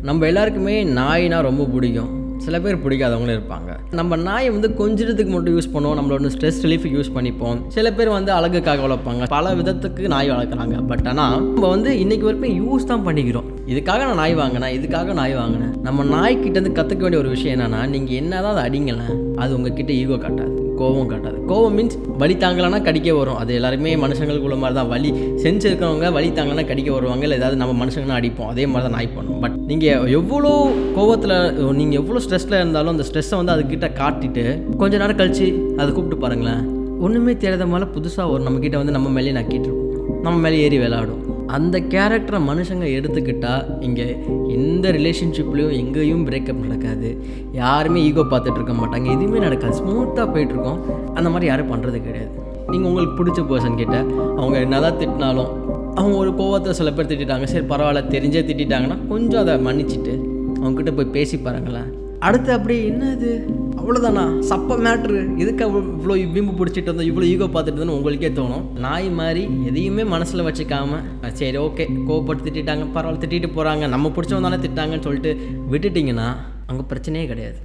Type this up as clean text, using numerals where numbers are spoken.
நம்ம எல்லாருக்குமே நாய்னா ரொம்ப பிடிக்கும். சில பேர் பிடிக்காதவங்களும் இருப்பாங்க. நம்ம நாயை வந்து கொஞ்சத்துக்கு மட்டும் யூஸ் பண்ணுவோம், நம்மளோட ஸ்ட்ரெஸ் ரிலீஃபுக்கு யூஸ் பண்ணிப்போம். சில பேர் வந்து அழகுக்காக வளர்ப்பாங்க, பல விதத்துக்கு நாய் வளர்க்குறாங்க. பட் ஆனால் நம்ம வந்து இன்றைக்கி வரைக்கும் யூஸ் தான் பண்ணிக்கிறோம். இதுக்காக நான் நாய் வாங்கினேன். நம்ம நாய்கிட்டேருந்து கற்றுக்க வேண்டிய ஒரு விஷயம் என்னென்னா, நீங்கள் என்ன தான் அதை அடிங்களேன், அது உங்ககிட்ட ஈகோ காட்டாது, கோவம் காட்டாது. கோவம் மீன்ஸ் வலி தாங்கலைன்னா கடிக்க வரும். அது எல்லாருமே மனுஷங்களுக்குள்ள மாதிரி தான். வலி செஞ்சுருக்கவங்க வலி தாங்கலைன்னா கடிக்க வருவாங்க, இல்லை ஏதாவது நம்ம மனுஷங்கன்னா அடிப்போம். அதே மாதிரி தான் நாய் பண்ணும். பட் நீங்கள் எவ்வளோ கோவத்தில், நீங்கள் எவ்வளோ ஸ்ட்ரெஸ்ஸில் இருந்தாலும் அந்த ஸ்ட்ரெஸ்ஸை வந்து அதுக்கிட்ட காட்டிட்டு கொஞ்ச நேரம் கழித்து அதை கூப்பிட்டு பாருங்களேன், ஒன்றுமே தெரியாத மாதிரி புதுசாக ஒரு நம்மக்கிட்ட வந்து நம்ம மேலேயே நக்கிட்டு இருக்கும், நம்ம மேலே ஏறி விளையாடும். அந்த கேரக்டரை மனுஷங்க எடுத்துக்கிட்டால் இங்கே எந்த ரிலேஷன்ஷிப்லேயும் எங்கேயும் பிரேக்கப் நடக்காது. யாருமே ஈகோ பார்த்துட்டு இருக்க மாட்டாங்க, எதுவுமே நடக்காது, ஸ்மூத்தாக போயிட்டுருக்கோம். அந்த மாதிரி யாரும் பண்ணுறது கிடையாது. நீங்கள் உங்களுக்கு பிடிச்ச பர்சன் கிட்ட அவங்க என்ன தான் திட்டினாலும், அவங்க ஒரு கோவத்தை சில பேர் திட்டாங்க, சரி பரவாயில்ல, தெரிஞ்சே திட்டாங்கன்னா கொஞ்சம் அதை மன்னிச்சுட்டு அவங்ககிட்ட போய் பேசி பாருங்களேன். அடுத்து அப்படி என்னது அவ்வளோதானா, சப்ப மேட்ரு, இதுக்கு இவ்வளோ வீம்பு பிடிச்சிட்டு வந்தோம், இவ்வளோ ஈகோ பார்த்துட்டு இருந்தோன்னு உங்களுக்கே தோணும். நாய் மாதிரி எதையுமே மனசில் வச்சுக்காம, சரி ஓகே கோவப்பட்டு திட்டாங்க, பரவாயில்ல திட்டிட்டு போகிறாங்க, நம்ம பிடிச்சவங்க தானே திட்டாங்கன்னு சொல்லிட்டு விட்டுட்டிங்கன்னா அங்கே பிரச்சனையே கிடையாது.